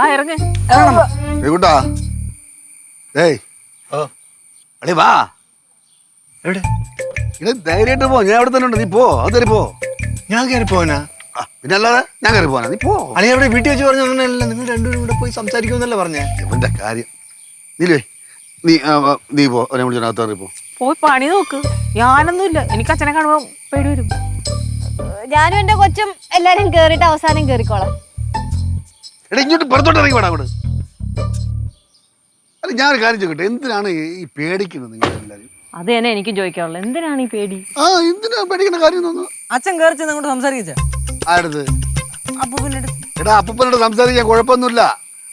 വാ ഇറങ്ങ്. കൂട്ടാ ഏയ് അടേ വാ എവിടെ ഇത് ധൈര്യമായിട്ട് പോ. ഞാൻ അവിടെ തന്നെ ഉണ്ട്. നീ പോ. അത് കയറി പോ. ഞാൻ കയറി പോവാനാ? പിന്നെ അല്ലാതെ ഞാൻ കയറി പോവാനാ? നീ പോ. അല്ലെങ്കിൽ അവിടെ വീട്ടിൽ വെച്ച് പറഞ്ഞു അങ്ങനെയല്ല, നിങ്ങൾ രണ്ടുപേരും കൂടെ പോയി സംസാരിക്കുമെന്നല്ലേ പറഞ്ഞേ? ഇവന്റെ കാര്യം നീലേ നീ പോ. അവനെ വിളിച്ചതിനകത്ത് കയറി പോ. പോയി പണി നോക്ക്. ഞാനൊന്നുമില്ല, എനിക്ക് അച്ഛനെ കാണുമ്പോ പേടി വരും. ഞാനും എന്റെ കൊച്ചും എല്ലാരും കേറിയിട്ട് അവസാനം കേറിക്കോളാം. എടാ ഇങ്ങോട്ട് പുറത്തോട്ട് ഇറങ്ങി വേണം അങ്ങോട്ട്. അല്ല ഞാനൊരു കാര്യം ചോദിക്കട്ടെ, എന്തിനാണ് ഈ പേടിക്കുന്നത് നിങ്ങൾ എല്ലാവരും? അത് തന്നെ എനിക്കും ചോദിക്കാനുള്ളത്, എന്തിനാണ് ഈ പേടി? എന്തിനാ പേടിക്കുന്ന കാര്യം തോന്നുന്നു? അച്ഛൻ കയറി ചെന്ന് അങ്ങോട്ട് സംസാരിച്ച ആരടുത്ത്? അപ്പൂപ്പിന്റെ എടാ അപ്പൂപ്പനോട് സംസാരിക്കാൻ കുഴപ്പമൊന്നുമില്ല.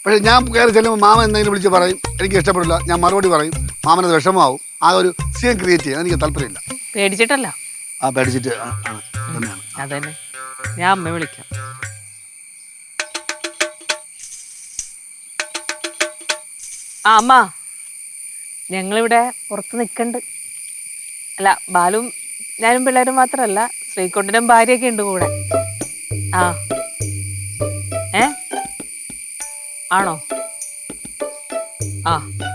പക്ഷെ ഞാൻ കയറി ചെല്ലുമ്പോൾ മാമൻ എന്തെങ്കിലും വിളിച്ച് പറയും, എനിക്ക് ഇഷ്ടപ്പെടില്ല, ഞാൻ മറുപടി പറയും, മാമനത് വിഷമമാവും. ആ ഒരു സീൻ ക്രിയേറ്റ് ചെയ്യാൻ എനിക്ക് താല്പര്യമില്ല. പേടിച്ചിട്ടല്ല, പേടിച്ചിട്ട് അതന്നെ. ഞാൻ അമ്മ വിളിക്കാം. അമ്മ, ഞങ്ങളിവിടെ പുറത്ത് നിൽക്കണ്ട്. അല്ല, ബാലും ഞാനും പിള്ളേരും മാത്രമല്ല, ശ്രീകുട്ടനും ഭാര്യയൊക്കെ ഉണ്ട് കൂടെ. ആണോ?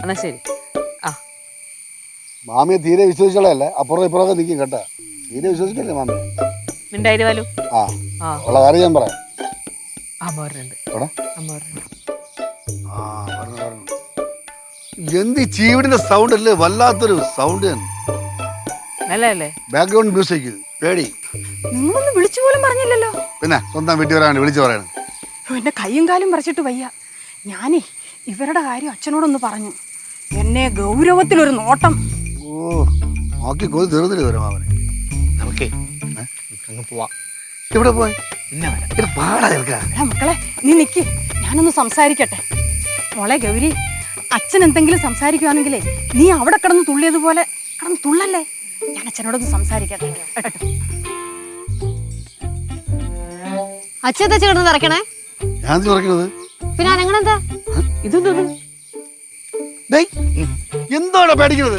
എന്നാ ശരി. മാമിയെ തീരെ വിശ്വസിച്ചോളല്ലേ, അപ്പുറം ഇപ്പുറമൊക്കെ നിൽക്കും കേട്ടാ. തീരെ വിശ്വസിക്കല്ലേ മാമിയെ. മിണ്ടായി ബാലു. ഉള്ള കാര്യം ഞാൻ പറയാം. എന്ത് ചീവിടിന്റെ സൗണ്ട് അല്ലേ, വല്ലാത്തൊരു സൗണ്ട് അല്ലേ? Background music. പേടി. നിങ്ങളൊന്നും വിളിച്ചു പോലും പറഞ്ഞില്ലല്ലോ. പിന്നെ സ്വന്തം വീട്ടിൽ വരാൻ വിളിച്ചു പറയണം. എന്റെ കയ്യും കാലും പറിച്ചിട്ട് വയ്യ. ഞാനേ ഇവരുടെ കാര്യം അച്ഛനോടൊന്ന് പറഞ്ഞു. എന്നെ ഗൗരവത്തിലൊരു നോട്ടം. നോക്കി കൊതി തീർന്നില്ല വരാം അവനെ. നമുക്കേ അങ്ങ് പോവാം. ഇവിടെ പോയി പിന്നെ പാടാ കേൾക്കാ. മക്കളെ നീ നിക്ക്, ഞാനൊന്ന് സംസാരിക്കട്ടെ. മോളെ ഗൗരി, അച്ഛൻ എന്തെങ്കിലും സംസാരിക്കുവാണെങ്കിലേ നീ അവിടെ കിടന്ന് തുള്ളിയതുപോലെ കിടന്ന് തുള്ളല്ലേ. ഞാൻ അച്ഛനോടൊന്ന് സംസാരിക്കട്ടെ. അച്ഛൻ എന്താ കിടന്ന് തിറക്കണേ? ഞാൻ തുറക്കുന്നത് പിന്നെ അനങ്ങണെന്താ? എന്താണ് പേടിക്കുന്നത്?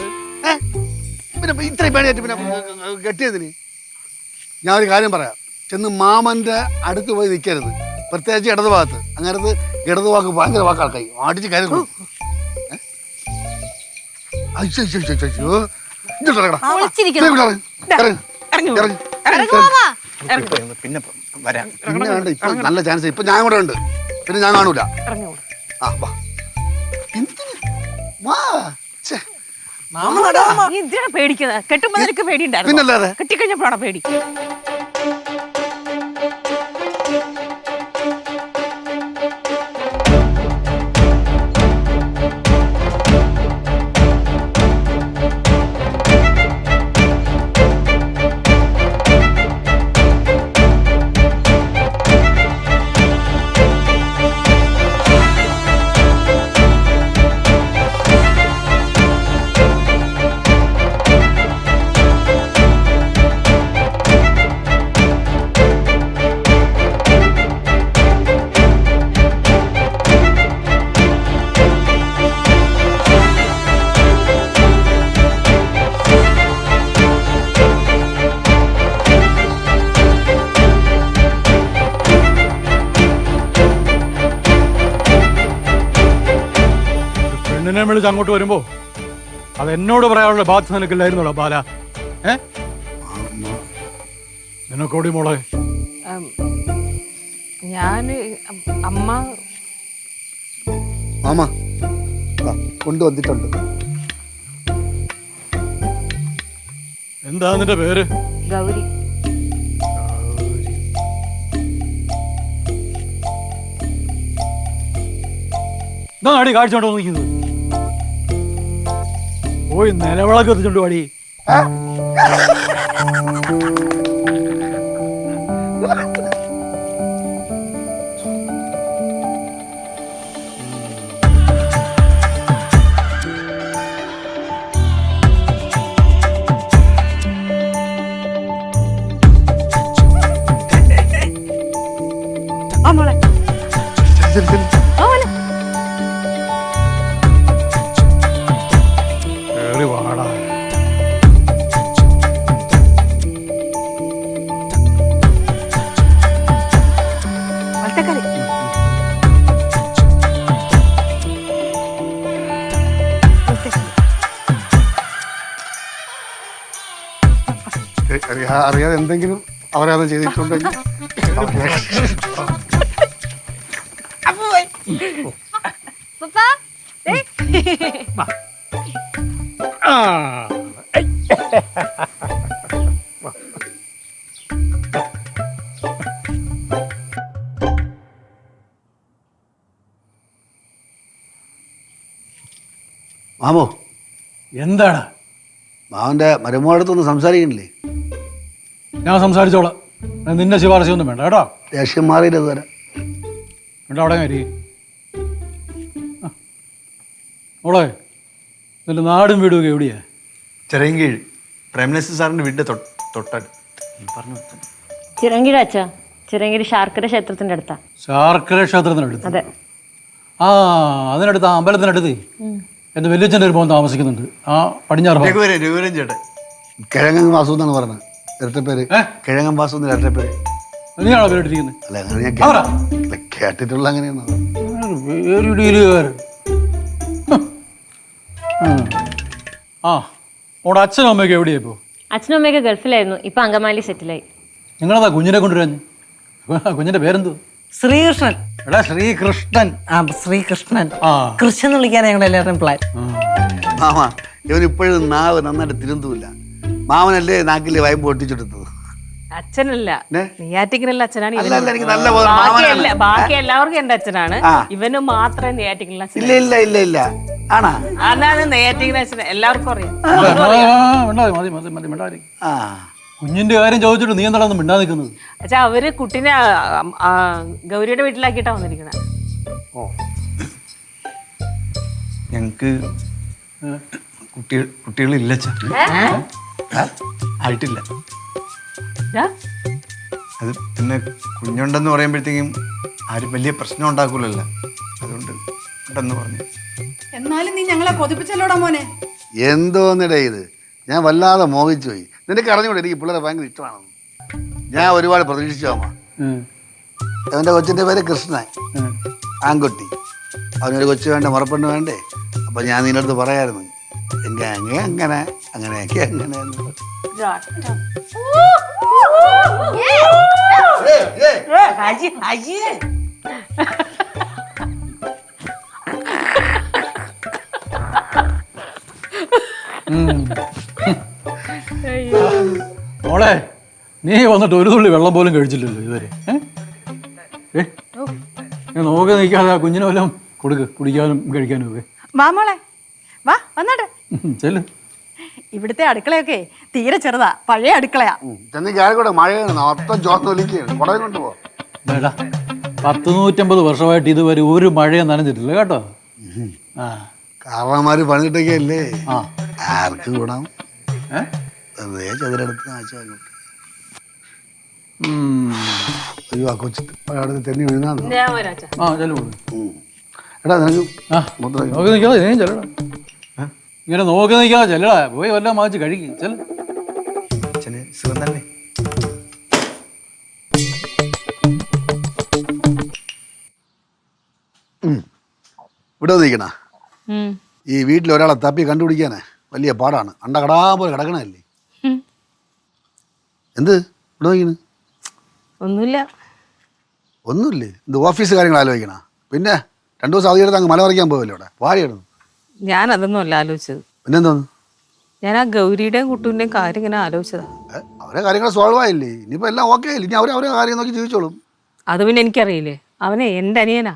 പിന്നെ ഇത്രയും പേടിയായിട്ട് പിന്നെ കെട്ടിയതിന് ഞാൻ ഒരു കാര്യം പറയാം. ചെന്ന് മാമന്റെ അടുത്ത് പോയി നിൽക്കരുത്, പ്രത്യേകിച്ച് ഇടത് ഭാഗത്ത്. അങ്ങനത് ഇടത് വാക്ക് ഭയങ്കര വാക്കാൾക്കായി അടിച്ച് കയറി. പിന്നെ വരാം. ഇപ്പൊ നല്ല ചാൻസ്. ഇപ്പൊ ഞാൻ കൂടെ ഉണ്ട്, പിന്നെ ഞാൻ കാണൂല. പേടിക്കുന്നത് കെട്ടുമ്പോ നിനക്ക് പേടി ഉണ്ടായിരുന്നു? പിന്നല്ലാതെ. കെട്ടിക്കഴിഞ്ഞപ്പോഴാണ് പേടി. പെണ്ണിനെ വിളിച്ച് അങ്ങോട്ട് വരുമ്പോ അത് എന്നോട് പറയാനുള്ള ബാധ്യത നിനക്കില്ലായിരുന്നോടാ ബാല? നിനക്കോടി മോളെ. ഞാന് അമ്മ മാമ കൊണ്ടുവന്നിട്ടുണ്ട്. എന്താ നിന്റെ പേര്? ഗൗരി. എന്താ അടി കാഴ്ചോണ്ടോ നോക്കുന്നത്? പോയി നിലവിളക്ക് എത്തിച്ചോണ്ട് പാടി. മോളെ അറിയാതെ എന്തെങ്കിലും അവരത് ചെയ്തിട്ടുണ്ടെങ്കിൽ പപ്പാ ദേ. മാമോ എന്താണ്? മാമന്റെ മരുമോടത്തൊന്ന് സംസാരിക്കണില്ലേ? ഞാൻ സംസാരിച്ചോളാം. നിന്നെ ശുപാർശയൊന്നും വേണ്ട കേട്ടോ. ദേഷ്യം മാറിയിട്ട് തരാം. വേണ്ട, അവിടെ കയറി. മോളെ, നിന്റെ നാടും വീടും ഒക്കെ എവിടെയാ? ചെറിയൻകീഴ് പ്രേംനസീർ സാറിന്റെ വീടിന്റെ തൊട്ടടുത്ത്. പറഞ്ഞു ചിറങ്കിഴ അച്ഛാ, ചിറങ്കിഴ് ശാർക്കര ക്ഷേത്രത്തിന്റെ അടുത്താ. ശാർക്കര ക്ഷേത്രത്തിനടുത്ത്? അതെ. ആ, അതിനടുത്ത്, ആ അമ്പലത്തിനടുത്ത് എൻ്റെ വലിയച്ഛൻ്റെ ഒരു മോൻ താമസിക്കുന്നുണ്ട്. ആ പടിഞ്ഞാറ് ഭാഗം. രഘുവരൻ ചേട്ടൻ. കിഴങ്ങൻ വാസു എന്നാണ് പറഞ്ഞത്. ഇരട്ടപ്പേര് കിഴങ്ങൻ വാസു എന്ന് ഇരട്ടപ്പേര്. നീയാണോ പേരിട്ടിരിക്കുന്നത്? അല്ല, അങ്ങനെ ഞാൻ കേട്ടിട്ടുള്ള അങ്ങനെയാണ്. ഡീലുകാരൻ. ആ, ഓടെ അച്ഛനും അമ്മയൊക്കെ എവിടെയാ ഇപ്പോൾ? അച്ഛനും അമ്മയൊക്കെ ഗൾഫിലായിരുന്നു, ഇപ്പൊ അങ്കമാലി സെറ്റിലായി. നിങ്ങളതാ കുഞ്ഞിനെ കൊണ്ടുവരാഞ്ഞ്? കുഞ്ഞിന്റെ പേരെന്തോ? ശ്രീകൃഷ്ണൻ. എടാ, ശ്രീകൃഷ്ണൻ. ആ ശ്രീകൃഷ്ണൻ. ആ, കൃഷ്ണൻ എന്ന് വിളിക്കാൻ ഞങ്ങൾ എല്ലാവരും പ്ലാൻ. മാമ ഇവൻ ഇപ്പോഴും നാവ് നന്നായിട്ട് തിരുന്തുമില്ല. മാമനല്ലേ നാക്കിലെ വയമ്പ് ഒട്ടിച്ചെടുത്തത്? അച്ഛനല്ല, നെയ്യാറ്റിക്കരല്ല അച്ഛനാണ്. അല്ല, അല്ല, എനിക്ക് നല്ല പോലെ മാമനാണ്. ബാക്കി എല്ലാവർക്കും എന്റെ അച്ഛനാണ്. ആ. ഇവന് മാത്രമേ നെയ്യാറ്റിക്കരല്ല അച്ഛൻ. ഇല്ല ഇല്ല ഇല്ല ഇല്ല. ആണാ? അതാണ് നെയ്യാറ്റിക്കര അച്ഛൻ, എല്ലാവർക്കും അറിയാം. മതി മതി മതി മിണ്ടാതി. ആ, കുഞ്ഞിന്റെ കാര്യം ചോദിച്ചിട്ട് നീ എന്താണെന്ന് മിണ്ടാ നിൽക്കുന്നത്? അച്ഛാ, അവര് കുട്ടീനെ ഗൗരിയുടെ വീട്ടിലാക്കിയിട്ടാ വന്നിരിക്കണേ. ഞങ്ങക്ക് കുട്ടികളില്ല അച്ഛാ. ആയിട്ടില്ല. അത് പിന്നെ കുഞ്ഞുണ്ടെന്ന് പറയുമ്പോഴത്തേക്കും ആരും വലിയ പ്രശ്നം ഉണ്ടാക്കൂലല്ലോ, അതുകൊണ്ട് ഉണ്ടെന്ന് പറഞ്ഞു. എന്നാലും നീ ഞങ്ങളെ കൊതിപ്പിച്ചല്ലോടാ മോനെ. എന്തോന്നിടേ ഇത്? ഞാൻ വല്ലാതെ മോഹിച്ചു പോയി. നിനക്ക് അറിഞ്ഞൂടെ എനിക്ക് പിള്ളേരെ ഭയങ്കര ഇഷ്ടമാണെന്ന്? ഞാൻ ഒരുപാട് പ്രതീക്ഷിച്ചു അമ്മ. അവൻ്റെ കൊച്ചിൻ്റെ പേര് കൃഷ്ണൻ, ആൺകുട്ടി. അവനൊരു കൊച്ചു വേണ്ട, മുറപ്പെണ്ണ് വേണ്ടേ? അപ്പം ഞാൻ നിന്റെ അടുത്ത് പറയായിരുന്നു, എങ്കിൽ അങ്ങനെ അങ്ങനെയൊക്കെ അങ്ങനെ. മോളെ, നീ വന്നിട്ട് ഒരു തുള്ളി വെള്ളം പോലും കഴിച്ചില്ലല്ലോ ഇതുവരെ. നോക്കി നിൽക്കാതെ ആ കുഞ്ഞിനെ വല്ലതും കൊടുക്ക്, കുടിക്കാനും കഴിക്കാനും ഒക്കെ. വാ മോളെ, വാ വന്നോട്ടെ. ചെല്ലു. ഇവിടുത്തെ അടുക്കളയൊക്കെ തീരെ ചെറുതാ, പഴയ അടുക്കളയാ. ചെന്നൈക്ക് ആയിക്കോട്ടെ, മഴയാണ്, മൊത്തം ചോത്തൊലിക്കുകയാണ്. കുടയും കൊണ്ട് പോ. വേടാ, 150 വർഷമായിട്ട് ഇതുവരെ ഒരു മഴയും നനഞ്ഞിട്ടില്ല കേട്ടോ. ആ, കാരണന്മാര് പണിതിട്ടൊക്കെ അല്ലേ? ആ, ആർക്ക് കൂടാം? വെറുതെ ചതുരെടുത്ത് ആശാങ്ങോട്ട്. അയ്യോ, ആ കൊച്ചു അവിടെ തെന്നി വീഴുന്നാന്ന്. ഞാൻ വരാം അച്ഛാ. ആ, ചെല്ലു. എടാ, നിനക്ക് ആ, നോക്കി നിൽക്കാതെ ഞാൻ ചെല്ലടാ. ഇങ്ങനെ നോക്കി നിൽക്കാതെ ചെല്ലടാ. പോയി വല്ലതും വാങ്ങിച്ച് കഴിക്കും. ചെല്ല. അച്ഛന് സുഖം തന്നെ. ഇവിടെ നിൽക്കണ ഈ വീട്ടിൽ ഒരാളെ തപ്പി കണ്ടുപിടിക്കാനേ വലിയ പാടാണ്. അണ്ടകടാ പോലെ കിടക്കണല്ലേ. എന്ത് ഇവിടെ നോക്കിണ്? ഒന്നുമില്ല. ഒന്നുമില്ലേ? ഇത് ഓഫീസ് കാര്യങ്ങൾ ആലോചിക്കണ. പിന്നെ 2 ദിവസം അവധിയെടുത്ത് അങ്ങ് മല പറിക്കാൻ പോവല്ലോ ഇവിടെ. വാരിയിടുന്നു. ഞാൻ അതൊന്നും അല്ല ആലോചിച്ചത്. പിന്നെന്തോന്നു? ഞാൻ ആ ഗൗരിയുടെയും കുട്ടൂൻ്റെയും കാര്യം ഇങ്ങനെ ആലോചിച്ചതാ. അവരെ കാര്യങ്ങൾ സോൾവ് ആയില്ലേ? ഇനിയിപ്പോൾ എല്ലാം ഓക്കെ ആയില്ലേ? ഇനി അവരെ കാര്യം നോക്കി ജീവിച്ചോളും. അത് പിന്നെ എനിക്കറിയില്ലേ. അവനെ എൻ്റെ അനിയനാ.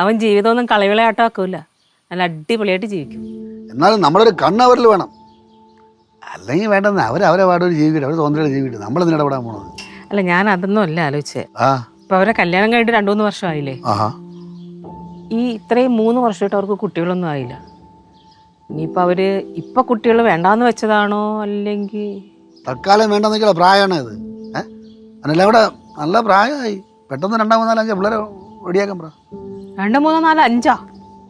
അവൻ ജീവിതമൊന്നും കളവിളയാട്ടാക്കൂല. നല്ല അടിപൊളിയായിട്ട് ജീവിക്കും. എന്നാലും നമ്മളൊരു കണ്ണവരിൽ വേണം. അല്ലെങ്കിൽ വേണ്ടെന്ന് അവരെ പാടൊരു ജീവിക്കട്ടെ, അവർ സ്വന്തമായിട്ട് ജീവിക്കട്ടെ. നമ്മളെന്തിനാ ഇടപെടാൻ പോണത്? അല്ല, ഞാൻ അതൊന്നും അല്ല ആലോചിച്ചേ. ആ, ഇപ്പം അവരെ കല്യാണം കഴിഞ്ഞിട്ട് 2-3 വർഷമായില്ലേ. ആഹാ. ഈ ഇത്രയും 3 വർഷമായിട്ട് അവർക്ക് കുട്ടികളൊന്നും ആയില്ല. ഇനിയിപ്പോൾ അവർ ഇപ്പം കുട്ടികൾ വേണ്ടാന്ന് വെച്ചതാണോ അല്ലെങ്കിൽ തൽക്കാലം വേണ്ടെന്നൊക്കെയുള്ള പ്രായമാണ് ഇത്. അതിനെല്ലാം കൂടെ നല്ല പ്രായമായി. പെട്ടെന്ന് 2, 3, 4, 5 പിള്ളേരെ റെഡിയാക്കാൻ പറ. 2, 3, 4, 5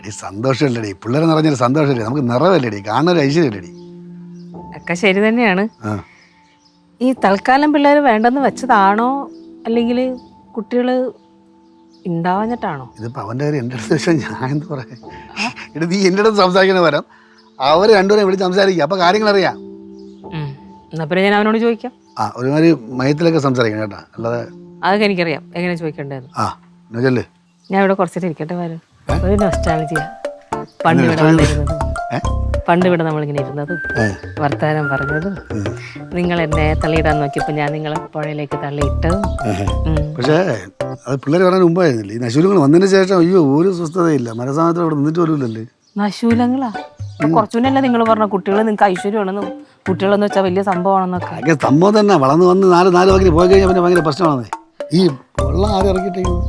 ഈ സന്തോഷമല്ലേടി, പിള്ളേരെ നിറഞ്ഞൊരു സന്തോഷമല്ലേ, നമുക്ക് നിറവല്ലേടി, കാണുന്നൊരു ഐശ്വര്യല്ലേടി. ഒക്കെ ശരി തന്നെയാണ്. ആ, ഈ തൽക്കാലം പിള്ളേർ വേണ്ടെന്ന് വെച്ചതാണോ അല്ലെങ്കിൽ കുട്ടികൾ ഉണ്ടാവാഞ്ഞിട്ടാണോ? ഇതിപ്പോൾ അവൻ്റെ കാര്യം എൻ്റെ അടുത്ത് വെച്ചാൽ ഞാൻ എന്ത് പറയാം? ഇവിടെ നീ എൻ്റെ അടുത്ത് സംസാരിക്കണ വരാം, അവർ രണ്ടുപേരെയും വിളിച്ച് സംസാരിക്കുക, അപ്പോൾ കാര്യങ്ങളറിയാം. എന്നാ പിന്നെ ഞാൻ അവനോട് ചോദിക്കാം. ഒരുമാതിരി മയത്തിലൊക്കെ സംസാരിക്കണം കേട്ടാ, അല്ലാതെ. അതൊക്കെ എനിക്കറിയാം എങ്ങനെ ചോദിക്കേണ്ടതെന്ന്. നജല്ലേ ഞാൻ ഇവിടെ കുറച്ചിട്ട് ഇരിക്കട്ടെ വരും. ഒരു നൊസ്റ്റാൾജിയ. പണ്ട് ഇവിടെ വന്നിരുന്നതും പണ്ട് ഇവിടെ നമ്മളിങ്ങനെ ഇരുന്നതും വർത്താനം പറഞ്ഞതും നിങ്ങൾ എന്നെ തള്ളിയിടാൻ നോക്കിയപ്പോൾ ഞാൻ നിങ്ങളെ പുഴയിലേക്ക് തള്ളിയിട്ടതും. പക്ഷേ അത് പിള്ളേർ പറയാൻ മുമ്പായിരുന്നില്ല. ഈ നശൂലങ്ങൾ വന്നതിന് ശേഷം അയ്യോ ഒരു സ്വസ്ഥതയില്ല. മനസ്സാമത്തിൽ അവിടെ നിന്നിട്ട് പോലുമില്ലല്ലേ. നശൂലങ്ങളാ? കുറച്ചുകൂടെ നിങ്ങൾ പറഞ്ഞ കുട്ടികൾ നിങ്ങൾക്ക് ഐശ്വര്യമാണെന്നും കുട്ടികളെന്ന് വെച്ചാൽ വലിയ സംഭവമാണെന്നൊക്കെ. ഭയങ്കര സംഭവം തന്നെ. വളർന്ന് വന്ന് നാല് വാക്കിന് പോയി കഴിഞ്ഞാൽ പിന്നെ ഭയങ്കര പ്രശ്നമാണെന്നേ. ഈ വെള്ളം ആരും ഇറക്കിയിട്ടേക്കുന്നത്.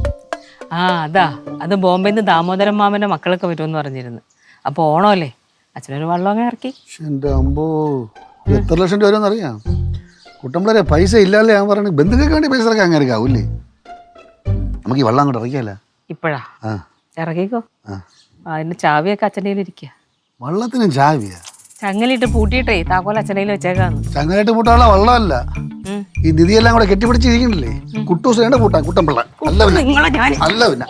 അതാ അത് ബോംബെയിൽ നിന്ന് ദാമോദരൻ മാമൻ്റെ മക്കളൊക്കെ വരുമെന്ന് പറഞ്ഞിരുന്നു. അപ്പോൾ ഓണമല്ലേ, അച്ഛനൊരു വെള്ളം അങ്ങനെ ഇറക്കി. എൻ്റെ അമ്പോ, എത്ര ലക്ഷം രൂപ വരുമെന്ന് അറിയാം. കുട്ടമ്പിള്ളേരെ പൈസ ഇല്ലാല്ലേ ഞാൻ പറഞ്ഞു. ബന്ധുക്കൾക്ക് വേണ്ടി പൈസ ഇറക്കാൻ അങ്ങനെ ഇറക്കാവൂല്ലേ. നമുക്ക് ഈ വെള്ളം അങ്ങോട്ട് ഇറക്കിയല്ല ഇപ്പോഴാ ഇറക്കിക്കോ. അതിന് ചാവിയൊക്കെ അച്ഛൻ്റെ കയ്യിലിരിക്കുക. വള്ളത്തിനും ചാവിയാ? ചങ്ങലിട്ട് പൂട്ടിയിട്ടേ താക്കോൽ അച്ഛൻ്റെ കയ്യിൽ വെച്ചേക്കാന്ന്. ചങ്ങലായിട്ട് പൂട്ടാനുള്ള വെള്ളമല്ല, ഈ നിധിയെല്ലാം കൂടെ കെട്ടിപ്പിടിച്ചിരിക്കണില്ലേ. കുട്ടൂസ് വേണ്ട പൂട്ടാൻ കുട്ടമ്പിള്ള അല്ല പിന്നെ. അല്ല പിന്നെ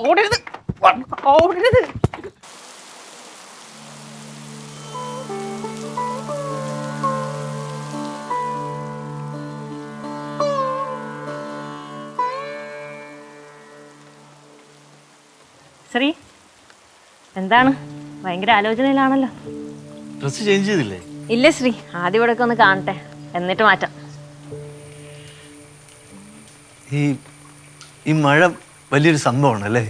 ശ്രീ എന്താണ് ഭയങ്കര ആലോചനയിലാണല്ലോ. ഡ്രസ്സ് ചേഞ്ച് ചെയ്തില്ലേ? ഇല്ല ശ്രീ, ആദ്യം ഇവിടെ ഒന്ന് കാണട്ടെ എന്നിട്ട് മാറ്റാം. ഈ മഴ വലിയൊരു സംഭവമാണ് അല്ലേ?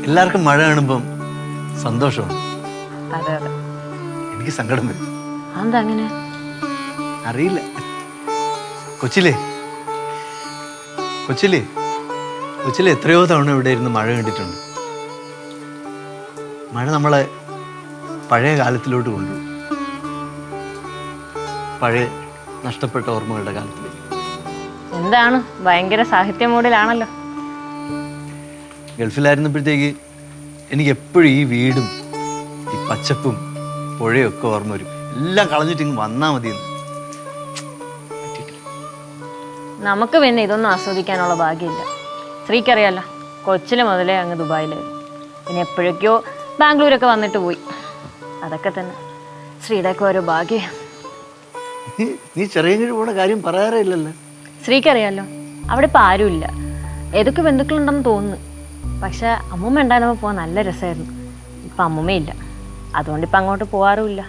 എല്ലാവർക്കും മഴ കാണുമ്പം സന്തോഷമാണ്. അതെ അതെ. എനിക്ക് സങ്കടം വരും. അതെന്താ അങ്ങനെ? അറിയില്ല. കൊച്ചിലെ എത്രയോ തവണ ഇവിടെ ഇരുന്ന് മഴ കണ്ടിട്ടുണ്ട്. മഴ നമ്മളെ പഴയ കാലത്തിലോട്ട് കൊണ്ടുപോകും, പഴയ നഷ്ടപ്പെട്ട ഓർമ്മകളുടെ കാലത്തിലേക്ക്. എന്താണ് ഭയങ്കര സാഹിത്യ മൂഡിലാണല്ലോ. ഗൾഫിലായിരുന്നപ്പോഴത്തേക്ക് എനിക്ക് എപ്പോഴും ഈ വീടും ഈ പച്ചപ്പും പുഴയും ഒക്കെ ഓർമ്മ വരും. എല്ലാം കളഞ്ഞിട്ട് ഇങ്ങ് വന്നാൽ മതിയെന്ന്. നമുക്ക് പിന്നെ ഇതൊന്നും ആസ്വദിക്കാനുള്ള ഭാഗ്യമില്ല. ശ്രീക്കറിയാലോ, കൊച്ചിലെ മുതലേ അങ്ങ് ദുബായിലായിരുന്നു. പിന്നെ എപ്പോഴൊക്കെയോ ബാംഗ്ലൂരൊക്കെ വന്നിട്ട് പോയി. അതൊക്കെ തന്നെ ശ്രീയുടെയൊക്കെ ഓരോ ഭാഗ്യം. നീ ചെറിയ പോണ കാര്യം പറയാറില്ലല്ലോ. ശ്രീക്കറിയാലോ, അവിടെ ഇപ്പം ആരുമില്ല. ഏതൊക്കെ ബന്ധുക്കളുണ്ടെന്ന് തോന്നുന്നു. പക്ഷെ അമ്മൂമ്മ ഉണ്ടായിരുന്നപ്പോൾ പോകാൻ നല്ല രസമായിരുന്നു. ഇപ്പം അമ്മൂമ്മയില്ല, അതുകൊണ്ട് ഇപ്പം അങ്ങോട്ട് പോകാറുമില്ല.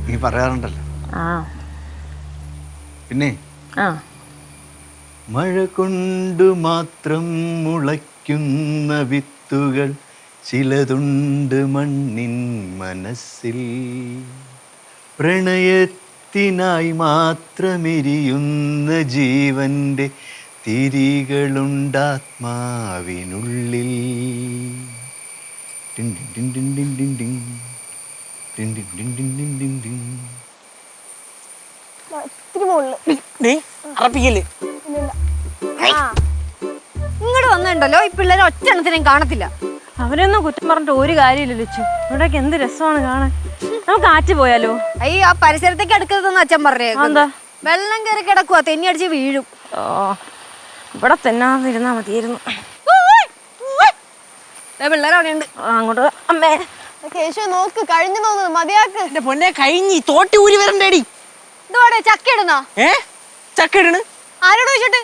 നീ പറയാറുണ്ടല്ലോ. പിന്നെ മഴ കൊണ്ടു മാത്രം മുളയ്ക്കുന്ന വിത്തുകൾ ചിലതുണ്ട് മണ്ണിൻ മനസ്സിൽ, പ്രണയത്തിനായി മാത്രമെരിയുന്ന ജീവന്റെ തിരികളുണ്ടാത്മാവിനുള്ളിൽ. ഇങ്ങോട്ട് വന്നിട്ടുണ്ടല്ലോ ഈ പിള്ളേരെ ഒറ്റ എണ്ണത്തിനും കാണത്തില്ല. അവരൊന്നും കുറ്റം പറഞ്ഞിട്ട് ഒരു കാര്യമില്ല ലച്ചു. ഇവിടേക്ക് എന്ത് രസമാണ് കാണാൻ. നമുക്ക് ആറ്റ് പോയാലോ? അയ്യോ, ആ പരിസരത്തേക്ക് അടുക്കരുതെന്ന് അച്ഛൻ പറഞ്ഞേ. എന്താ? വെള്ളം കയറി കിടക്കുവാ, തെന്നി അടിച്ച് വീഴും. ഇവിടെ തെന്നാതിരുന്നാ മതിയായിരുന്നു. പിള്ളേരവിടെയുണ്ട്. അങ്ങോട്ട് അമ്മേ. കേശു നോക്ക്, കഴിഞ്ഞു തോന്നുന്നു, മതിയാക്ക്. എന്റെ പൊന്നെ കഴിഞ്ഞി തോട്ടി ഊരി വരണ്ടേടി. ഇതോടെ ചക്ക ഇടുന്നോ? ചക്ക ഇടണ്? ആരോട് ചോദിച്ചിട്ട്?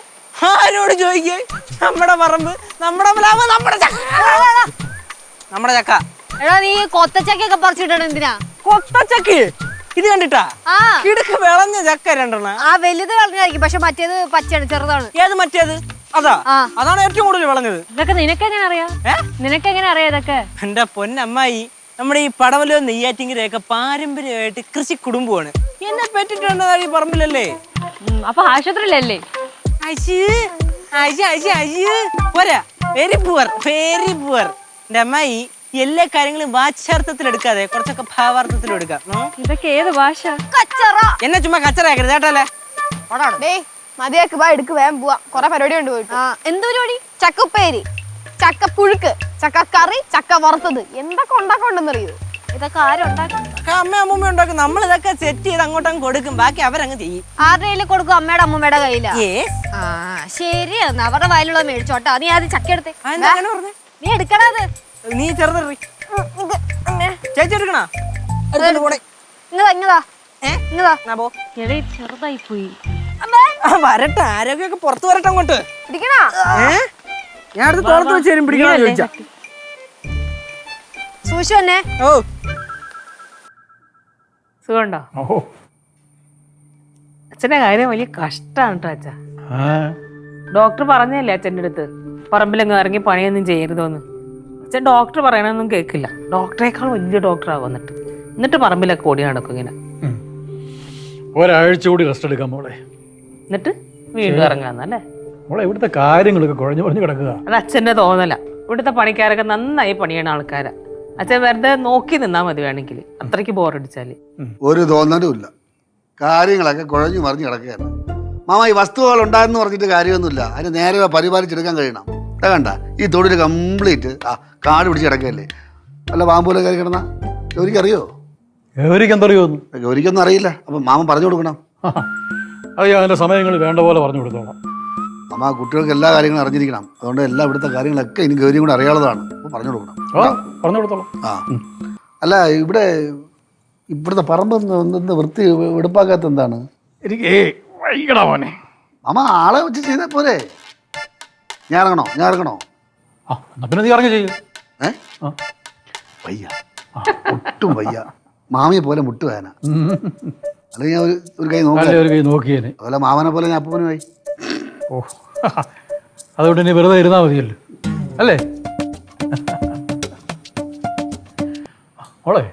ആരോട് ചോദിക്കേ? നമ്മുടെ പറമ്പ്, നമ്മുടെ പ്ലാവ്, നമ്മുടെ ചക്ക. നമ്മുടെ ചക്ക. എടാ, നീ കൊത്തച്ചക്കൊക്കെ പറിച്ചിട്ടാണ് എന്തിനാ? കൊത്തച്ചക്ക് ഇത് കണ്ടിട്ടാ? കിടക്ക് വിളഞ്ഞ ചക്ക രണ്ടെണ്ണ. ആ വലുത് വിളഞ്ഞായിരിക്കും, പക്ഷെ മറ്റേത് പച്ചയാണ്, ചെറുതാണ്. ഏത് മറ്റേത്? അതാ, അതാണ് ഏറ്റവും കൂടുതൽ വിളഞ്ഞത്. ഇതൊക്കെ നിനക്കെങ്ങനെ അറിയാം? നിനക്കെങ്ങനെ അറിയാം ഇതൊക്കെ? എന്റെ പൊന്നമ്മായി, നമ്മുടെ ഈ പടവലോ നെയ്യാറ്റിങ്കരയൊക്കെ പാരമ്പര്യമായിട്ട് കൃഷി കുടുംബമാണ്. എന്നെ പറ്റിട്ടുണ്ടോ ഈ പറമ്പിലല്ലേ? അപ്പൊ ആശുപത്രിയിലല്ലേ? പോരാ, വെരി പുവർ, വെരി പുവർ. എന്റെ അമ്മായി എല്ലാ കാര്യങ്ങളും വാച്യാർത്ഥത്തിൽ എടുക്കാതെ കുറച്ചൊക്കെ ഭാവാർത്ഥത്തിൽ എടുക്കാം. ഇതൊക്കെ ഏത് ഭാഷ? എന്നെ ചുമ്മാ കച്ചറാക്കരുത് കേട്ടല്ലേ. മതിയാക്ക്, വാ എടുക്ക്, വേഗം പോവാ. കൊറേ പരിപാടി ഉണ്ട് പോയിട്ട്. എന്ത് പരിപാടി? ചക്കപ്പേരി, ചക്കപ്പുഴുക്ക്, ചക്കക്കറി, ചക്ക വറുത്തത്, എന്തൊക്കെ ഉണ്ടാക്കണ്ടെന്നറിയോ? ഇതൊക്കെ ആരുണ്ടാക്കും? അമ്മ അമ്മൂമ്മ ഉണ്ടാക്കും. നമ്മൾ ഇതൊക്കെ സെറ്റ് ചെയ്ത് അങ്ങോട്ടങ്ങ് കൊടുക്കും, ബാക്കി അവരങ്ങ് ചെയ്യും. ആരുടെ കയ്യിൽ കൊടുക്കും? അമ്മയുടെ അമ്മൂമ്മയുടെ കയ്യിലാ? ശരി, അവരുടെ വയലുള്ള മേടിച്ചോട്ടാ. നീ ആദ്യം ചക്ക എടുത്തേ. നീ എടുക്കണത്. നീ ചെറുതറി ചേച്ചി എടുക്കണ? ഇങ്ങതാ ഇങ്ങതാ എന്നാ പോ. എടേ ചെറുതായി പോയി. വരട്ടെ, ആരോഗ്യമൊക്കെ പുറത്ത് വരട്ടെ അങ്ങോട്ട്. പിടിക്കണോ? ഞാൻ അടുത്ത് തോളത്ത് വെച്ച് തരും, പിടിക്കണമെന്ന് ചോദിച്ചാ. സൂക്ഷിച്ചു തന്നെ. ഓ സുഖമുണ്ടോ? ഓ അച്ഛൻ്റെ കാര്യം വലിയ കഷ്ടമാണ് കേട്ടോ അച്ഛാ. ആ ഡോക്ടർ പറഞ്ഞല്ലേ അച്ഛൻ്റെ അടുത്ത് പറമ്പിലങ്ങ് ഇറങ്ങി പണിയൊന്നും ചെയ്യരുതോന്ന്. അച്ഛൻ ഡോക്ടർ പറയണതൊന്നും കേൾക്കില്ല. ഡോക്ടറേക്കാൾ വലിയ ഡോക്ടറാണ് എന്നിട്ട് പറമ്പിലൊക്കെ ഓടി നടക്കും ഇങ്ങനെ. ഒരാഴ്ച കൂടി റെസ്റ്റ് എടുക്കാം മോളെ. എന്നിട്ട് വീണ്ടും ഇറങ്ങാന്നല്ലേ? മോളെ ഇവിടുത്തെ കാര്യങ്ങളൊക്കെ കുഴഞ്ഞു കിടക്കുക. അത് അച്ഛൻ്റെ തോന്നല. ഇവിടുത്തെ പണിക്കാരൊക്കെ നന്നായി പണിയണ ആൾക്കാരാ. അച്ഛൻ വെറുതെ നോക്കി നിന്നാൽ മതി വേണമെങ്കിൽ, അത്രയ്ക്ക് ബോറടിച്ചാല്. ഒരു തോന്നലും ഇല്ല. കാര്യങ്ങളൊക്കെ കുഴഞ്ഞു മറിഞ്ഞ് കിടക്കുകയാണ്. മാമ ഈ വസ്തുവകൾ ഉണ്ടായെന്ന് പറഞ്ഞിട്ട് കാര്യമൊന്നുമില്ല. അതിന് നേരെ പരിപാലിച്ചെടുക്കാൻ കഴിയണം. അതാ കണ്ട ഈ തൊഴിൽ കംപ്ലീറ്റ് കാട് പിടിച്ച് കിടക്കുകയല്ലേ. വല്ല പാമ്പൂലെ കയറി കിടന്ന ഗൗരിക്കറിയോ? ഗൗരിക്ക് എന്തറിയോന്നു? ഗൗരിക്കൊന്നും അറിയില്ല. അപ്പം മാമൻ പറഞ്ഞു കൊടുക്കണം. അത് ഞാൻ അതിൻ്റെ സമയങ്ങൾ വേണ്ട പോലെ പറഞ്ഞു കൊടുത്തോളാം. മാമ കുട്ടികൾക്ക് എല്ലാ കാര്യങ്ങളും അറിഞ്ഞിരിക്കണം. അതുകൊണ്ട് എല്ലാ ഇവിടുത്തെ കാര്യങ്ങളൊക്കെ ഇനി ഗൗരിയും കൂടെ അറിയാനുള്ളതാണ്. അപ്പോൾ പറഞ്ഞു കൊടുക്കണം. പറഞ്ഞു കൊടുത്തോളാം. ആ അല്ല ഇവിടുത്തെ പറമ്പ് ഒന്ന് വൃത്തി വെടുപ്പാക്കാത്ത എന്താണ്? എനിക്ക് വൈകടാ മോനെ. മാമ ആളെ വെച്ച് ചെയ്താൽ പോരെ? ഞാൻ ഇറങ്ങണോ? ആ എന്നാ പിന്നെ നീ ഇറങ്ങി ചെയ്യും. വയ്യ, ഒട്ടും വയ്യ. മാമിയെ പോലെ മുട്ടുവേന. അല്ലെങ്കിൽ ഞാൻ ഒരു കൈ നോക്കാം. ഒരു കൈ നോക്കിയേനെ. അതുപോലെ മാമനെ പോലെ ഞാൻ അപ്പനുമായി. ഓ അതുകൊണ്ട് ഇനി വെറുതെ ഇരുന്നാൽ മതിയല്ലോ അല്ലേ? മോളെ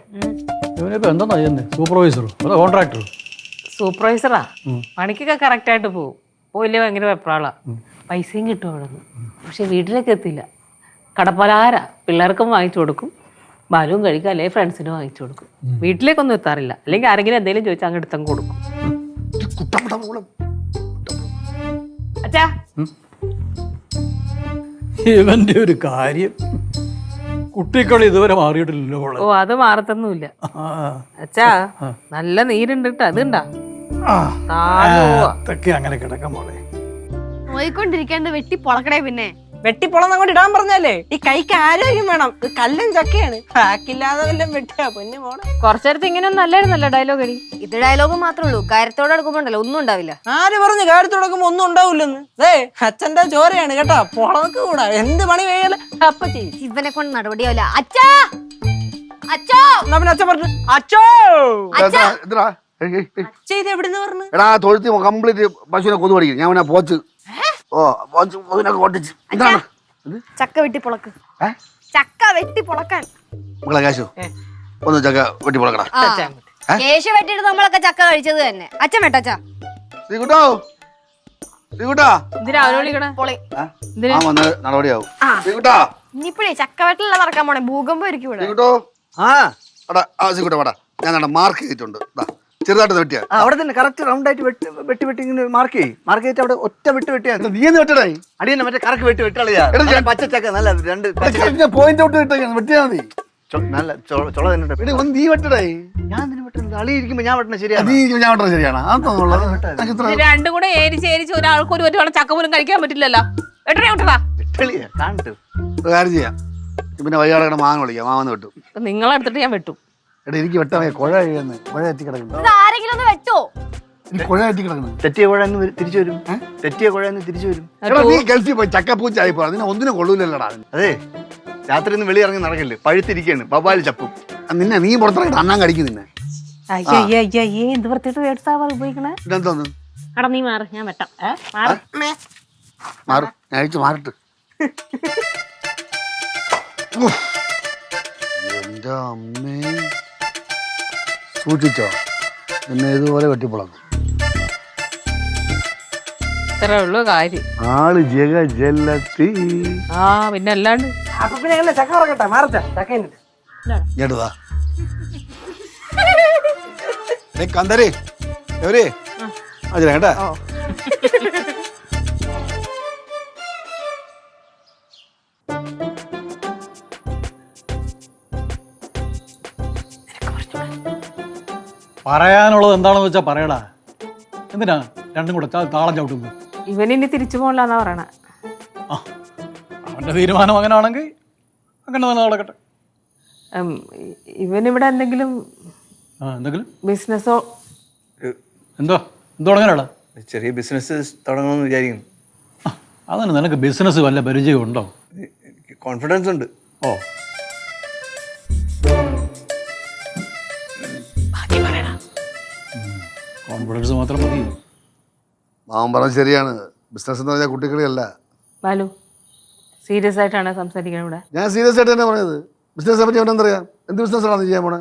ഇവനിപ്പോ എന്താ ചെയ്യുന്നത്? സൂപ്പർവൈസറോ അതോ കോൺട്രാക്ടറോ? സൂപ്പർവൈസറാ. പണിക്കൊക്കെ കറക്റ്റായിട്ട് പോകും. പോയില്ലേ ഭയങ്കര വെപ്രാളാ. പൈസയും കിട്ടും അവിടെ നിന്ന്. പക്ഷെ വീട്ടിലേക്ക് എത്തില്ല. കടപ്പലഹാര പിള്ളേർക്കും വാങ്ങിച്ചു കൊടുക്കും, ബാലുവും കഴിക്കും, അല്ലെങ്കിൽ ഫ്രണ്ട്സിനും വാങ്ങിച്ചു കൊടുക്കും. വീട്ടിലേക്കൊന്നും എത്താറില്ല. അല്ലെങ്കിൽ ആരെങ്കിലും എന്തെങ്കിലും ചോദിച്ചാൽ അങ്ങ് എടുത്തങ്ങ് കൊടുക്കും. അച്ഛാ ഇവന്റെ ഒരു കാര്യം, കുട്ടിക്കളി ഇതുവരെ മാറിയിട്ടില്ലല്ലോ മോളെ. ഓ അത് മാറത്തൊന്നുമില്ല അച്ഛാ. നല്ല നീരുണ്ട് കേട്ടോ. അതുണ്ടാ അതൊക്കെ അങ്ങനെ കിടക്കാം മോളെ. പോയിക്കൊണ്ടിരിക്കാണ്ട് വെട്ടി പൊളക്കടേ. പിന്നെ വെട്ടിപ്പൊളന്ന് അങ്ങോട്ട് ഇടാൻ പറഞ്ഞാലേ ഈ കൈക്ക് ആരോഗ്യം വേണം. ഇത് കല്ലും ചക്കയാണ്. ബാക്കില്ലാതെ വല്ലതും വെട്ടിയാ പൊന്നു പോണെ. കുറച്ചേരത്ത് ഇങ്ങനെയൊന്നും അല്ലായിരുന്നല്ലോ ഡയലോഗ് അടി. ഇത് ഡയലോഗ് മാത്രമേ ഉള്ളൂ. കാര്യത്തോടെ എടുക്കുമ്പോണ്ടല്ലോ ഒന്നും ഉണ്ടാവില്ല. ആര് പറഞ്ഞു കാര്യത്തിൽ തുടങ്ങുമ്പോ ഒന്നും ഉണ്ടാവില്ലെന്ന്? അച്ഛന്റെ ചോരയാണ് കേട്ടോ. പൊളക്ക് കൂടാ എന്ത് പണി വേയാലും അപ്പ ചെയ്യും. ഇവനെ കൊണ്ട് നടപടിയാവില്ല. അച്ഛാ അച്ഛോ എന്നാ പിന്നെ അച്ഛൻ പറഞ്ഞു അച്ഛോ. അച്ഛ ഇത് എവിടുന്ന് പറഞ്ഞു? എടാ തൊഴുത്തി കംപ്ലീറ്റ് പശുവിനെ കൊതു പഠിക്കും. ഞാൻ പോച്ച് ഓട്ടിച്ച്. എന്താണ് ചക്ക വെട്ടി പൊളക്ക്. ചക്ക വെട്ടി പൊളക്കാൻ മക്കളെ കാശു ഒന്ന് ചക്ക വെട്ടി പൊളക്കടാ. കേശ വെട്ടിട്ട് നമ്മളൊക്കെ ചക്ക കഴിച്ചത് തന്നെ. അച്ഛൻ വെട്ടച്ചാ. ശ്രീകുട്ടോ എന്തിനാ അവനെ വിളിക്കണേ? പൊളി. ആ വന്ന് നടപടിയാവും. ശ്രീകുട്ടാ ഇനിയിപ്പോഴേ ചക്ക വെട്ടിലുള്ള നടക്കാൻ പോണേ. ഭൂകമ്പം ഇരിക്കും ഇവിടെ. ശ്രീകുട്ടോ ശ്രീകുട്ട വാടാ. ഞാൻ മാർക്ക് ചെയ്തിട്ടുണ്ട്. ചെറുതായിട്ട് വെട്ടിയാ അവിടെ തന്നെ കറക്റ്റ് റൗണ്ട് ആയിട്ട് വെട്ടി ഇങ്ങനെ മാർക്ക് ചെയ്തിട്ട് അവിടെ ഒറ്റ വെട്ടിയാ നീ എന്ന് വെട്ടടേ. അടിയന്നെ മറ്റേ കറക്ക് വെട്ടിയാളിയാ. പച്ചച്ചക്ക നല്ല രണ്ട് പോയിന്റ് ഔട്ട് വെട്ടിയാ മതി. നല്ല ചുള തന്നെ. എടേ ഒന്ന് നീ വെട്ടടേ. ഞാൻ ഇതിന് വെട്ടുന്നത് അളി ഇരിക്കുമ്പോ ഞാൻ വെട്ടണ ശരിയാണ്. നീ ഞാൻ വെട്ടണ ശരിയാണ്. അതൊന്നുള്ളത് രണ്ടും കൂടെ ഏരിച്ച് ഒരാൾക്ക് ഒരു വേണം ചക്ക പോലും കഴിക്കാൻ പറ്റില്ലല്ലോ. വെട്ടണേ വിട്ടടാ. വെട്ടളിയാ കാണിട്ട് കാര്യം ചെയ്യാം. പിന്നെ വയ്യാടെ മാങ്ങ വിളിക്കാം. മാവന്ന് വെട്ടും. നിങ്ങളെടുത്തിട്ട് ഞാൻ വെട്ടും. എടാ എനിക്ക് വെട്ടാ കുഴ എത്തി കിടക്കുന്നു. ഇത് ആരെങ്കിലും ഒന്ന് വെട്ടോ. കുഴ എത്തി കിടക്കുന്നു. തെറ്റിയ കുഴ തിരിച്ചു വരും. തെറ്റിയ കുഴ തിരിച്ചു വരും. നീ ഗൾഫിൽ പോയി ചക്കപ്പൂച്ചായിപ്പോ അതിനെ ഒന്നിനും കൊള്ളൂലല്ലടാ. അതെ രാത്രി ഒന്ന് വെളി ഇറങ്ങി നടക്കില്ലേ, പഴുത്തിരിക്കാണ് ബബാല് ചപ്പും. നിന്നെ നീ പുറത്തിറങ്ങിട്ട് അണ്ണാൻ കടിക്കും നിന്നെ. എന്ത് വൃത്തിയിട്ട് വേട്ടാവാ ഉപയോഗിക്കണേ? ഇതെന്തോന്ന് എടാ നീ മാറ്, ഞാൻ വെട്ടാം. മാറും. ഞാൻ അഴിച്ചു മാറിട്ട്. എന്റെ അമ്മേ സൂക്ഷിച്ചോ. എന്നെ ഇതുപോലെ വെട്ടിപ്പൊളക്കും. ഇത്രേ ഉള്ളൂ കാര്യം. ആള് ജഗജല്ലത്തി. പിന്നെ അല്ലാണ്ട് അപ്പൊ പിന്നെ ചക്ക പറക്കട്ടെ. മാറച്ച ചക്ക ഞെടുവാ കന്തരേ എവരേ അതെ കേട്ടാ. പറയാനുള്ളത് എന്താണെന്ന് വെച്ചാൽ പറയടാ. എന്തിനാ രണ്ടും കൂടെ താളം ചവിട്ടുന്നു? ഇവനിനി തിരിച്ചു പോകണ്ടെന്നാ പറയണേ. ആ അവൻ്റെ തീരുമാനം അങ്ങനെ ആണെങ്കിൽ അങ്ങനെ തന്നെ നടക്കട്ടെ. ഇവനിവിടെ എന്തെങ്കിലും എന്തെങ്കിലും ബിസിനസ്സോ എന്തോ തുടങ്ങാനാടാ? ചെറിയ ബിസിനസ് തുടങ്ങണമെന്ന് വിചാരിക്കുന്നു. അതിന് നിനക്ക് ബിസിനസ് വല്ല പരിചയമുണ്ടോ? കോൺഫിഡൻസ് ഉണ്ട്. ഓ, കോൺഫിഡൻസ് മാത്രം മതി. മാമൻ പറഞ്ഞത് ശരിയാണ്. ബിസിനസ് എന്ന് പറഞ്ഞാൽ കുട്ടികളിയല്ല. ബാലു സീരിയസ് ആയിട്ടാണ് സംസാരിക്കുന്നത് ഇവിടെ. ഞാൻ സീരിയസ് ആയിട്ട് തന്നെ പറഞ്ഞത്. ബിസിനസ്സിനെ പറ്റി അവനെന്തറിയാം? എന്ത് ബിസിനസ്സാണ് ചെയ്യാൻ പോണേ?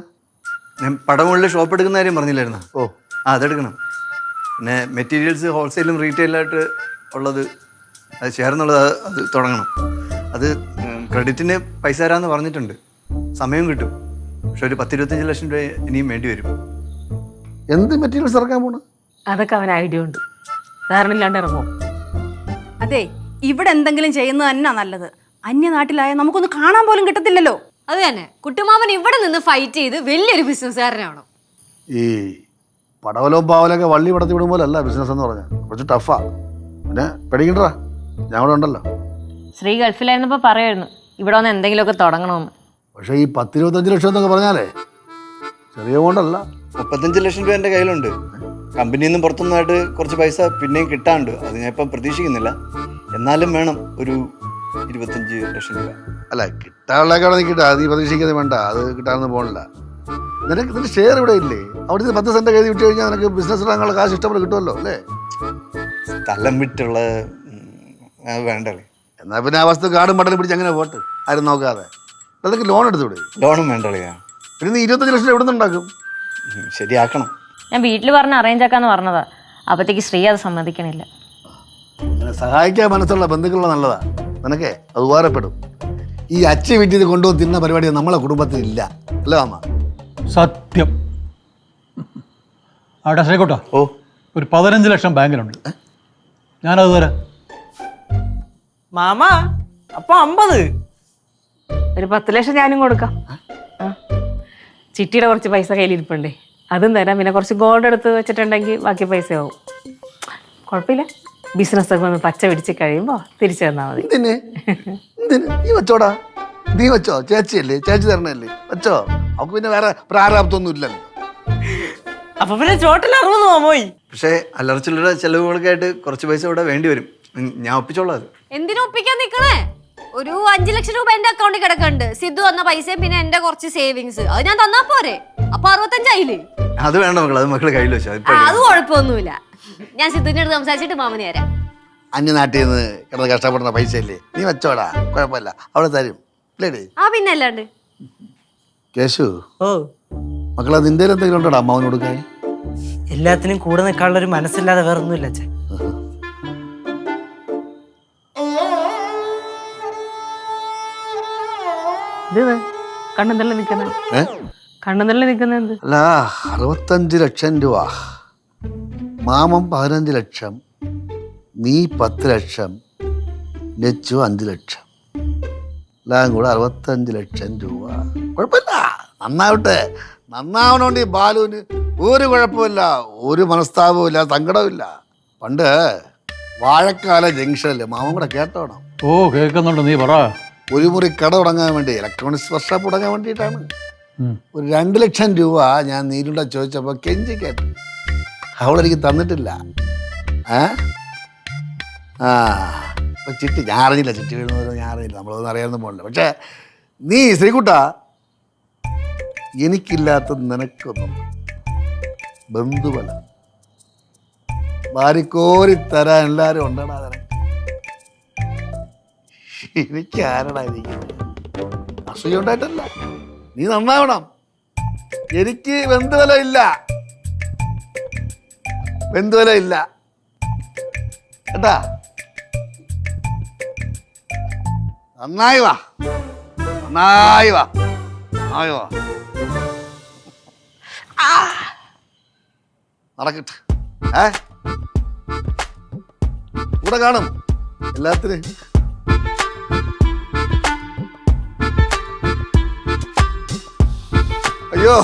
ഞാൻ പടമുകളിൽ ഷോപ്പ് എടുക്കുന്ന കാര്യം പറഞ്ഞില്ലായിരുന്നോ? ഓ, അതെടുക്കണം. പിന്നെ മെറ്റീരിയൽസ് ഹോൾസെയിലും റീറ്റെയിലായിട്ട് ഉള്ളത് അത് ചേർന്നുള്ളത് അത് തുടങ്ങണം. അത് ക്രെഡിറ്റിന് പൈസ തരാമെന്ന് പറഞ്ഞിട്ടുണ്ട്. സമയം കിട്ടും. പക്ഷെ ഒരു 10-25 ലക്ഷം രൂപ ഇനിയും വേണ്ടി വരും. എന്ത് മെറ്റീരിയൽസ് ഇറക്കാൻ പോണേ? അതൊക്കെ അവന് ഐഡിയ ഉണ്ട്. ധാരണയില്ലാണ്ട് ഇറങ്ങും. അതെ, ഇവിടെ എന്തെങ്കിലും ചെയ്യുന്നത് തന്നെ നല്ലത്. അന്യനാട്ടിലായ നമുക്കൊന്ന് കാണാൻ പോലും കിട്ടത്തില്ലല്ലോ. അത് തന്നെ, കുട്ടുമാമൻ ഇവിടെ നിന്ന് ഫൈറ്റ് ചെയ്ത് വലിയൊരു ബിസിനസ്സുകാരനാണ്. ഈ പടവലവും പാവലൊക്കെ വള്ളി പടത്തി വിടും പോലെ അല്ല ബിസിനസ് എന്ന് പറഞ്ഞാൽ. കുറച്ച് ടഫാ. പിന്നെ പേടിക്കണ്ടാ, ഞാൻ ഇവിടെ ഉണ്ടല്ലോ. ശ്രീ ഗൾഫിലായിരുന്നപ്പോൾ പറയുമായിരുന്നു ഇവിടെ വന്ന് എന്തെങ്കിലുമൊക്കെ തുടങ്ങണമെന്ന്. പക്ഷേ ഈ 10-25 ലക്ഷം എന്നൊക്കെ പറഞ്ഞാലേ ചെറിയ കൊണ്ടല്ല. 35 ലക്ഷം രൂപ എൻ്റെ കയ്യിലുണ്ട്. കമ്പനിയിൽ നിന്നും പുറത്തുനിന്നായിട്ട് കുറച്ച് പൈസ പിന്നെയും കിട്ടാനുണ്ട്. അത് ഞാൻ ഇപ്പം പ്രതീക്ഷിക്കുന്നില്ല. എന്നാലും വേണം ഒരു 25 ലക്ഷം രൂപ. അല്ല, കിട്ടാനുള്ളതൊക്കെ അവിടെ കിട്ടാ. നീ പ്രതീക്ഷിക്കുന്നത് വേണ്ട, അത് കിട്ടാനൊന്നും പോകണില്ല. നിനക്ക് ഇതിൻ്റെ ഷെയർ ഇവിടെ ഇല്ലേ? അവിടെ നിന്ന് 10 സെൻറ്റ് കരുതി വിട്ട് കഴിഞ്ഞാൽ നിനക്ക് ബിസിനസ് ഇടാനുള്ള കാശ് ഇഷ്ടംപോലെ കിട്ടുമല്ലോ അല്ലേ? സ്ഥലം വിട്ടുള്ള അത് വേണ്ടല്ലേ. എന്നാൽ പിന്നെ ആ വസ്തു കാടും പട്ടലും പിടിച്ച് അങ്ങനെ പോട്ട്, ആരും നോക്കാതെ. അതൊക്കെ ലോൺ എടുത്തുവിടെ. ലോണും വേണ്ടല്ലേ. പിന്നെ നീ 25 ലക്ഷം എവിടെ നിന്നുണ്ടാക്കും? ശരിയാക്കണം. ഞാൻ വീട്ടിൽ പറഞ്ഞ് അറേഞ്ച് ആക്കാന്ന് പറഞ്ഞതാ. അപ്പോഴത്തേക്ക് ശ്രീ അത് സമ്മതിക്കണില്ല. അങ്ങനെ സഹായിക്കാൻ മനസ്സുള്ള ബന്ധുക്കളുള്ള നല്ലതാ. നിനക്കേ അത് ഉപകാരപ്പെടും. ഈ അച്ഛ വീട്ടിൽ ഇത് കൊണ്ടുവന്ന് തിന്ന പരിപാടി നമ്മളെ കുടുംബത്തിൽ ഇല്ല അല്ലേ അമ്മ? സത്യം. ആട്ടെ ശ്രീകുട്ടാ, ഓ, ഒരു 15 ലക്ഷം ബാങ്കിലുണ്ട്. ഞാനത് തരാം. മാമ അപ്പൊ 50. ഒരു 10 ലക്ഷം ഞാനും കൊടുക്കാം. ആ, ചിട്ടിയുടെ കുറച്ച് പൈസ കയ്യിലിരിപ്പുണ്ടേ, അതും തരാം. പിന്നെ കുറച്ച് ഗോൾഡ് എടുത്ത് വെച്ചിട്ടുണ്ടെങ്കിൽ ബാക്കി പൈസ ആവും. കുഴപ്പമില്ല. ബിസിനസ്സൊക്കെ ഒന്ന് പച്ച പിടിച്ച് കഴിയുമ്പോൾ തിരിച്ചു തന്നാൽ മതി. എന്തിന്? നീ വെച്ചോടാ, നീ വെച്ചോ. ചേച്ചിയല്ലേ, ചേച്ചി തരണല്ലേ, വെച്ചോ. അവൾക്ക് പിന്നെ വേറെ പ്രാരാബ്ദമൊന്നും ഇല്ലല്ലോ. അപ്പൊ പിന്നെ ചോട്ടിൽ 60 പോയി. പക്ഷേ അല്ലറച്ചില്ലറ ചെലവുകളൊക്കെ ആയിട്ട് കുറച്ച് പൈസ ഇവിടെ വേണ്ടി വരും. ഞാൻ ഒപ്പിച്ചോളാം അത്. എന്തിനു ഒപ്പിക്കാൻ നിക്കണേ? ഒരു 5 ലക്ഷം രൂപ എന്റെ അക്കൗണ്ടിൽ കിടക്കുന്നുണ്ട്. സിദ്ധു വന്ന പൈസയും പിന്നെ എന്റെ കുറച്ച് സേവിങ്സ്, അത് ഞാൻ തന്നാ പോരെ? അപ്പൊ 65 ആയില്ലേ? അത് വേണ്ട മക്കൾ, അത് മക്കള് കയ്യിൽ വെച്ചോ. അത് കുഴപ്പമൊന്നുമില്ല. ഞാൻ സിദ്ധുവിന്റെ അടുത്ത് സംസാരിച്ചിട്ട് മാമന് തരാം. അന്യനാട്ടിൽ നിന്ന് കിടന്ന് കഷ്ടപ്പെടുന്ന പൈസ ഇല്ലേ, നീ വെച്ചോടാ, കുഴപ്പമില്ല, അവിടെ തരും. ഇല്ലേടേ ആ പിന്നെ അല്ലാണ്ട്. കേശു, ഓ, മക്കളെ നിന്റെ എന്തെങ്കിലും ഉണ്ടോടാ അമ്മാവന് കൊടുക്കാൻ? എല്ലാത്തിനും കൂടെ നിൽക്കാനുള്ള ഒരു മനസ്സില്ലാതെ വേറെ ഒന്നുമില്ല അച്ഛൻ. ഇത് കണ്ണന്തള്ളി നിൽക്കുന്ന കണ്ണന്തള്ളി നിൽക്കുന്ന എന്ത്? അല്ല, 65 ലക്ഷം രൂപ, മാമൻ 15 ലക്ഷം, നീ 10 ലക്ഷം, നെച്ചു 5 ലക്ഷം, എല്ലാം കൂടെ 65 ലക്ഷം രൂപ. കുഴപ്പമില്ല, നന്നാവട്ടെ. നന്നാവണോണ്ട് ഈ ബാലുവിന് ഒരു കുഴപ്പമില്ല, ഒരു മനസ്താപവും ഇല്ല, സങ്കടവും ഇല്ല. പണ്ട് വാഴക്കാല ജംഗ്ഷനിൽ മാമൻ കൂടെ കേട്ടോണം. ഓ, കേൾക്കുന്നുണ്ട്, നീ പറ. ഒരു മുറി കട തുടങ്ങാൻ വേണ്ടി, ഇലക്ട്രോണിക്സ് വർക്ക്ഷോപ്പ് തുടങ്ങാൻ വേണ്ടിയിട്ടാണ്. ഒരു 2 ലക്ഷം രൂപ ഞാൻ നീരുണ്ട ചോദിച്ചപ്പോൾ കെഞ്ചി കേട്ടു. അവളെനിക്ക് തന്നിട്ടില്ല. ഇപ്പൊ ചിട്ടി ഞാൻ അറിഞ്ഞില്ല, ചിട്ടി വീഴുന്നവരോ ഞാൻ അറിഞ്ഞില്ല, നമ്മളൊന്നും അറിയാനൊന്നും പോകണില്ല. പക്ഷേ നീ ശ്രീകുട്ട, എനിക്കില്ലാത്ത നിനക്കൊന്നും ബന്ധുബലം വാരിക്കോരി തരാൻ എല്ലാവരും ഉണ്ടടാ. നിനക്ക് എനിക്ക് ആരടാ ഇരിക്കുന്നത്? അസൂയ ഉണ്ടായിട്ടല്ല, നീ നന്നാവണം. എനിക്ക് ബന്ധുബലം ഇല്ല, ബന്ധുബലം ഇല്ല കേട്ടാ. നന്നായി വാ, നന്നായി വാ, നന്നായി വാ. നടക്കട്ടെ. കൂടെ കാണും എല്ലാത്തിനും. അയ്യോ,